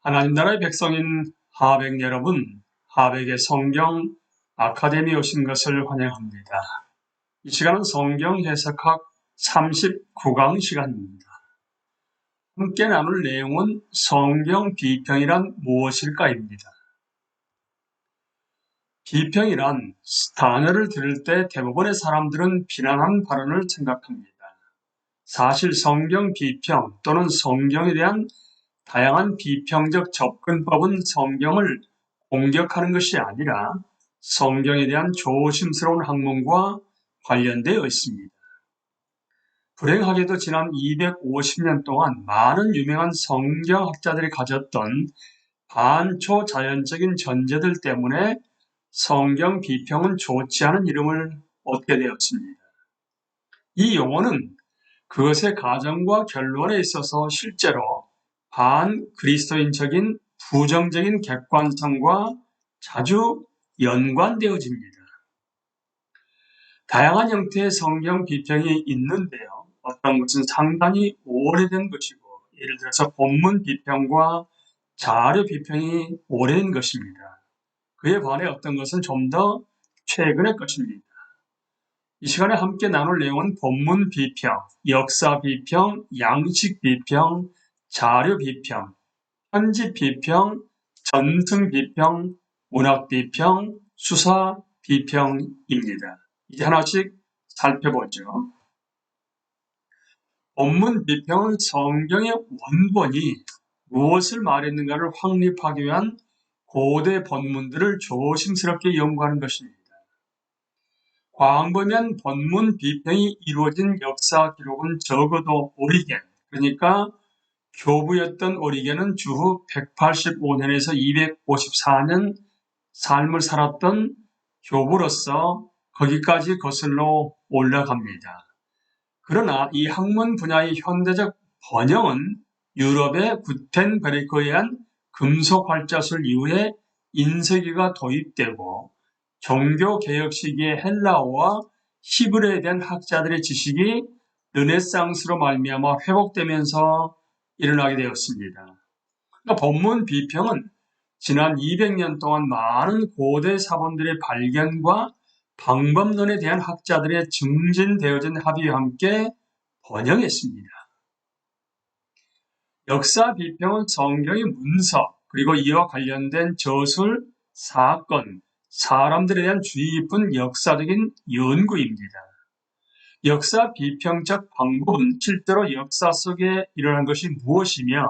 하나님 나라의 백성인 하백 여러분, 하백의 성경 아카데미에 오신 것을 환영합니다. 이 시간은 성경 해석학 39강 시간입니다. 함께 나눌 내용은 성경 비평이란 무엇일까입니다. 비평이란 단어를 들을 때 대부분의 사람들은 비난하는 발언을 생각합니다. 사실 성경 비평 또는 성경에 대한 다양한 비평적 접근법은 성경을 공격하는 것이 아니라 성경에 대한 조심스러운 학문과 관련되어 있습니다. 불행하게도 지난 250년 동안 많은 유명한 성경학자들이 가졌던 반초자연적인 전제들 때문에 성경 비평은 좋지 않은 이름을 얻게 되었습니다. 이 용어는 그것의 가정과 결론에 있어서 실제로 반그리스도인적인 부정적인 객관성과 자주 연관되어집니다. 다양한 형태의 성경 비평이 있는데요. 어떤 것은 상당히 오래된 것이고, 예를 들어서 본문 비평과 자료 비평이 오래된 것입니다. 그에 반해 어떤 것은 좀 더 최근의 것입니다. 이 시간에 함께 나눌 내용은 본문 비평, 역사 비평, 양식 비평, 자료 비평, 편집 비평, 전승 비평, 문학 비평, 수사 비평입니다. 이제 하나씩 살펴보죠. 본문 비평은 성경의 원본이 무엇을 말했는가를 확립하기 위한 고대 본문들을 조심스럽게 연구하는 것입니다. 광범위한 본문 비평이 이루어진 역사 기록은 적어도 오리겐, 그러니까 교부였던 오리겐은 주후 185년에서 254년 삶을 살았던 교부로서 거기까지 거슬러 올라갑니다. 그러나 이 학문 분야의 현대적 번영은 유럽의 구텐베르크에 의한 금속 활자술 이후에 인쇄기가 도입되고 종교개혁 시기의 헬라어와 히브리어에 대한 학자들의 지식이 르네상스로 말미암아 회복되면서 일어나게 되었습니다. 그러니까 본문 비평은 지난 200년 동안 많은 고대 사본들의 발견과 방법론에 대한 학자들의 증진되어진 합의와 함께 번영했습니다. 역사 비평은 성경의 문서, 그리고 이와 관련된 저술, 사건, 사람들에 대한 주의 깊은 역사적인 연구입니다. 역사 비평적 방법은 실제로 역사 속에 일어난 것이 무엇이며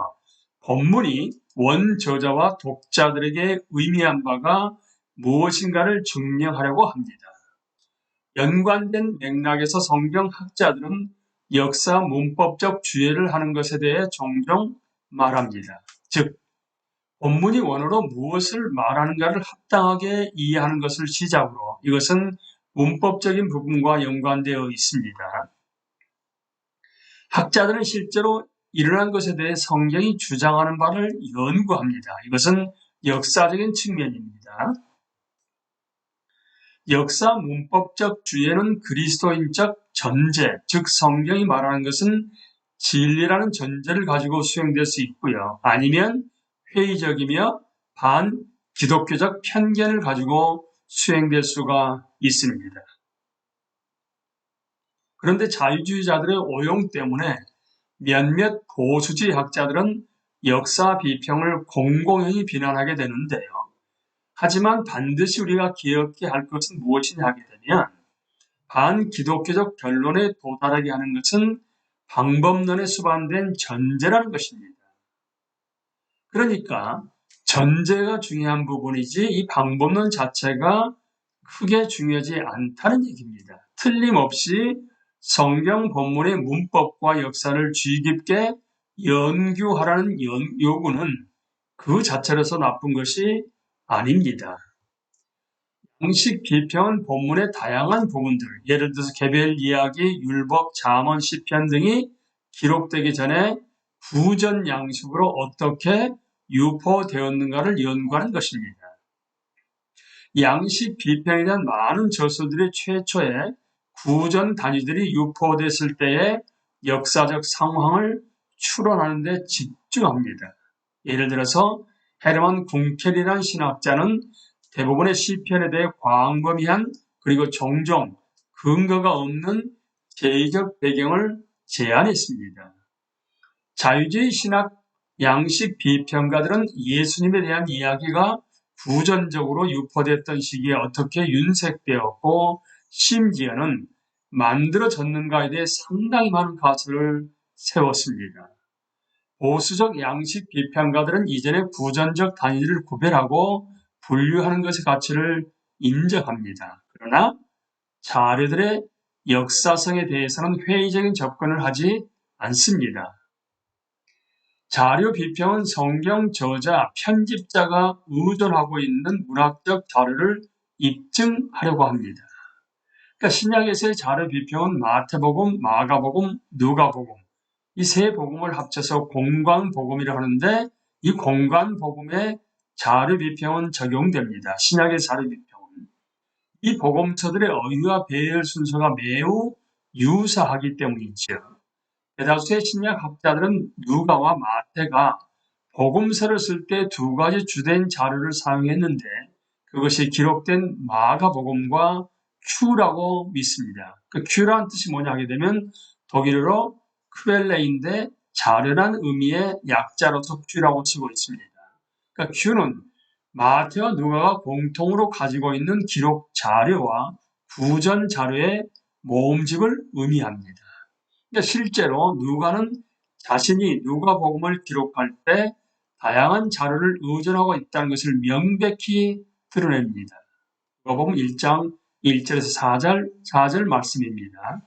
본문이 원저자와 독자들에게 의미한 바가 무엇인가를 증명하려고 합니다. 연관된 맥락에서 성경학자들은 역사 문법적 주의를 하는 것에 대해 종종 말합니다. 즉, 본문이 원어로 무엇을 말하는가를 합당하게 이해하는 것을 시작으로 이것은 문법적인 부분과 연관되어 있습니다. 학자들은 실제로 일어난 것에 대해 성경이 주장하는 바를 연구합니다. 이것은 역사적인 측면입니다. 역사 문법적 주의에는 그리스도인적 전제, 즉 성경이 말하는 것은 진리라는 전제를 가지고 수행될 수 있고요. 아니면 회의적이며 반기독교적 편견을 가지고 수행될 수가 있습니다. 그런데 자유주의자들의 오용 때문에 몇몇 보수주의 학자들은 역사 비평을 공공연히 비난하게 되는데요. 하지만 반드시 우리가 기억해야 할 것은 무엇이냐 하게 되면 반기독교적 결론에 도달하게 하는 것은 방법론에 수반된 전제라는 것입니다. 그러니까 전제가 중요한 부분이지 이 방법론 자체가 크게 중요하지 않다는 얘기입니다. 틀림없이 성경 본문의 문법과 역사를 주의 깊게 연구하라는 요구는 그 자체로서 나쁜 것이 아닙니다. 양식 비평은 본문의 다양한 부분들, 예를 들어서 개별 이야기, 율법, 잠언, 시편 등이 기록되기 전에 구전 양식으로 어떻게 유포되었는가를 연구하는 것입니다. 양식 비평에 대한 많은 저서들이 최초에 구전 단위들이 유포됐을 때의 역사적 상황을 추론하는 데 집중합니다. 예를 들어서 헤르만 궁켈이라는 신학자는 대부분의 시편에 대해 광범위한 그리고 종종 근거가 없는 제의적 배경을 제안했습니다. 자유주의 신학 양식 비평가들은 예수님에 대한 이야기가 부전적으로 유포됐던 시기에 어떻게 윤색되었고 심지어는 만들어졌는가에 대해 상당히 많은 가설을 세웠습니다. 보수적 양식 비평가들은 이전의 부전적 단위를 구별하고 분류하는 것의 가치를 인정합니다. 그러나 자료들의 역사성에 대해서는 회의적인 접근을 하지 않습니다. 자료 비평은 성경 저자, 편집자가 의존하고 있는 문학적 자료를 입증하려고 합니다. 그러니까 신약에서의 자료 비평은 마태복음, 마가복음, 누가복음 이 세 복음을 합쳐서 공관복음이라고 하는데 이 공관복음의 자료 비평은 적용됩니다. 신약의 자료 비평은 이 복음서들의 어휘와 배열 순서가 매우 유사하기 때문이죠. 대다수의 신약 학자들은 누가와 마태가 복음서를 쓸 때 두 가지 주된 자료를 사용했는데 그것이 기록된 마가복음과 큐라고 믿습니다. 그 큐라는 뜻이 뭐냐 하게 되면 독일어로 큐벨레인데 자료란 의미의 약자로서 큐라고 쓰고 있습니다. 그러니까 큐는 마태와 누가가 공통으로 가지고 있는 기록 자료와 구전 자료의 모음집을 의미합니다. 그러니까 실제로 누가는 자신이 누가복음을 기록할 때 다양한 자료를 의존하고 있다는 것을 명백히 드러냅니다. 누가복음 1장 1절에서 4절 말씀입니다.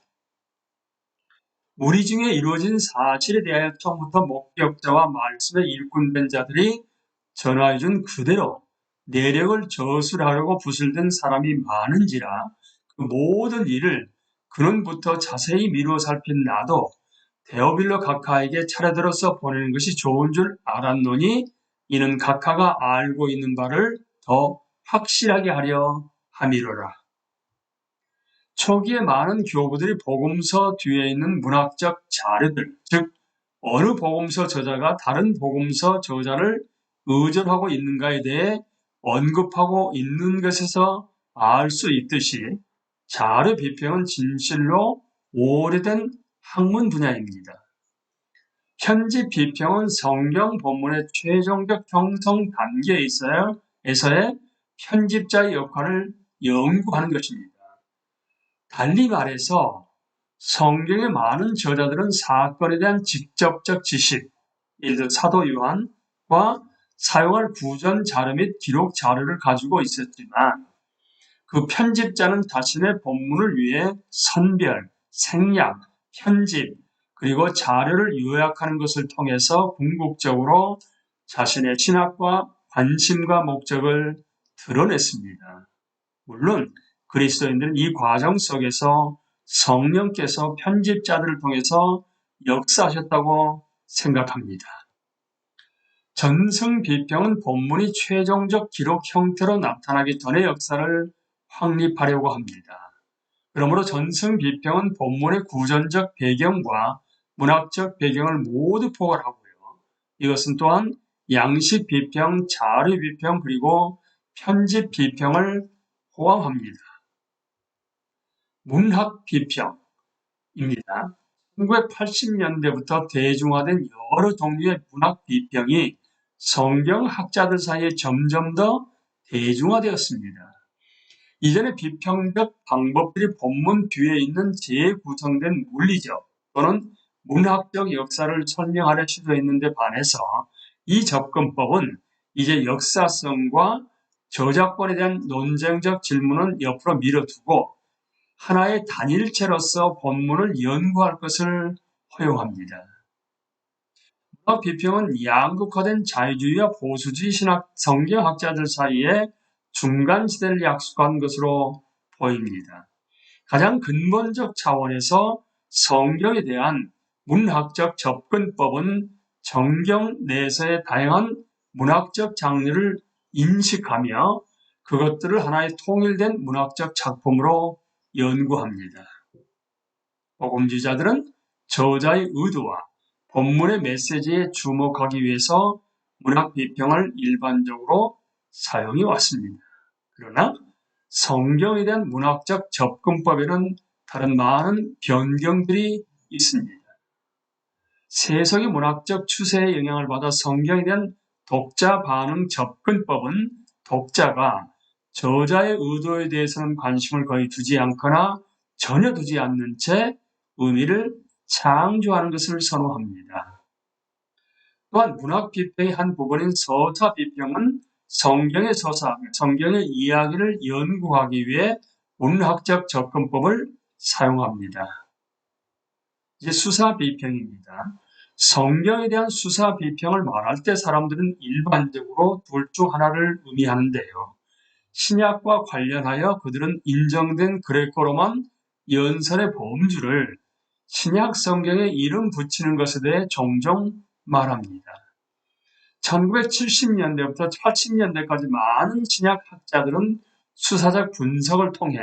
우리 중에 이루어진 사실에 대하여 처음부터 목격자와 말씀에 일꾼된 자들이 전하여준 그대로 내력을 저술하려고 붓을 사람이 많은지라 그 모든 일을 그는부터 자세히 미루어 살핀 나도 데오빌로 각하에게 차례들어서 보내는 것이 좋은 줄 알았노니 이는 각하가 알고 있는 바를 더 확실하게 하려 함이로라. 초기에 많은 교부들이 복음서 뒤에 있는 문학적 자료들, 즉 어느 복음서 저자가 다른 복음서 저자를 의존하고 있는가에 대해 언급하고 있는 것에서 알 수 있듯이 자료 비평은 진실로 오래된 학문 분야입니다. 편집 비평은 성경 본문의 최종적 형성 단계에 있어서의 편집자의 역할을 연구하는 것입니다. 달리 말해서 성경의 많은 저자들은 사건에 대한 직접적 지식, 예를 들어 사도 요한과 사용할 구전 자료 및 기록 자료를 가지고 있었지만 그 편집자는 자신의 본문을 위해 선별, 생략, 편집, 그리고 자료를 요약하는 것을 통해서 궁극적으로 자신의 신학과 관심과 목적을 드러냈습니다. 물론 그리스도인들은 이 과정 속에서 성령께서 편집자들을 통해서 역사하셨다고 생각합니다. 전승 비평은 본문이 최종적 기록 형태로 나타나기 전의 역사를 확립하려고 합니다. 그러므로 전승 비평은 본문의 구전적 배경과 문학적 배경을 모두 포괄하고요. 이것은 또한 양식 비평, 자료 비평, 그리고 편집 비평을 포함합니다. 문학 비평입니다. 1980년대부터 대중화된 여러 종류의 문학 비평이 성경학자들 사이에 점점 더 대중화되었습니다. 이전의 비평적 방법들이 본문 뒤에 있는 재구성된 물리적 또는 문학적 역사를 설명하려 시도했는데 반해서 이 접근법은 이제 역사성과 저작권에 대한 논쟁적 질문은 옆으로 밀어두고 하나의 단일체로서 본문을 연구할 것을 허용합니다. 문학 비평은 양극화된 자유주의와 보수주의 신학 성경학자들 사이에 중간 시대를 약속한 것으로 보입니다. 가장 근본적 차원에서 성경에 대한 문학적 접근법은 성경 내에서의 다양한 문학적 장르를 인식하며 그것들을 하나의 통일된 문학적 작품으로 연구합니다. 복음주의자들은 저자의 의도와 본문의 메시지에 주목하기 위해서 문학 비평을 일반적으로 사용해 왔습니다. 그러나 성경에 대한 문학적 접근법에는 다른 많은 변경들이 있습니다. 세속의 문학적 추세에 영향을 받아 성경에 대한 독자 반응 접근법은 독자가 저자의 의도에 대해서는 관심을 거의 두지 않거나 전혀 두지 않는 채 의미를 창조하는 것을 선호합니다. 또한 문학 비평의 한 부분인 서사 비평은 성경의 서사, 성경의 이야기를 연구하기 위해 문학적 접근법을 사용합니다. 이제 수사 비평입니다. 성경에 대한 수사 비평을 말할 때 사람들은 일반적으로 둘 중 하나를 의미하는데요. 신약과 관련하여 그들은 인정된 그레코로만 연설의 범주를 신약 성경에 이름 붙이는 것에 대해 종종 말합니다. 1970년대부터 80년대까지 많은 신약 학자들은 수사적 분석을 통해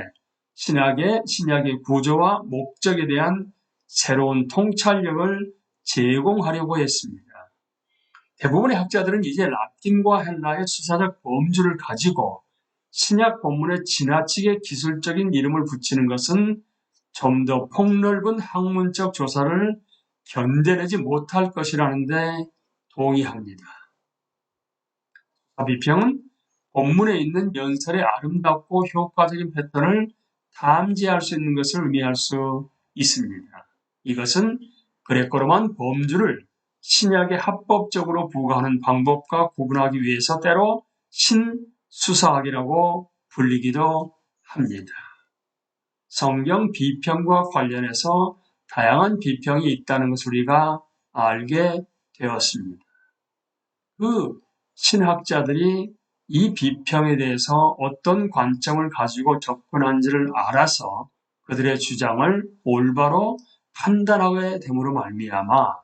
신약의 구조와 목적에 대한 새로운 통찰력을 제공하려고 했습니다. 대부분의 학자들은 이제 라틴과 헬라의 수사적 범주를 가지고 신약 본문에 지나치게 기술적인 이름을 붙이는 것은 좀 더 폭넓은 학문적 조사를 견뎌내지 못할 것이라는데 동의합니다. 비평은 본문에 있는 연설의 아름답고 효과적인 패턴을 탐지할 수 있는 것을 의미할 수 있습니다. 이것은 그레코로만 범주를 신약에 합법적으로 부과하는 방법과 구분하기 위해서 때로 신수사학이라고 불리기도 합니다. 성경 비평과 관련해서 다양한 비평이 있다는 것을 우리가 알게 되었습니다. 그 신학자들이 이 비평에 대해서 어떤 관점을 가지고 접근한지를 알아서 그들의 주장을 올바로 판단하게 됨으로 말미암아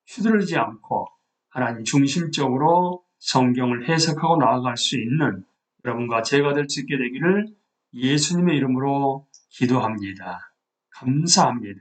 휘둘리지 않고 하나님 중심적으로 성경을 해석하고 나아갈 수 있는 여러분과 제가 될 수 있게 되기를 예수님의 이름으로 기도합니다. 감사합니다.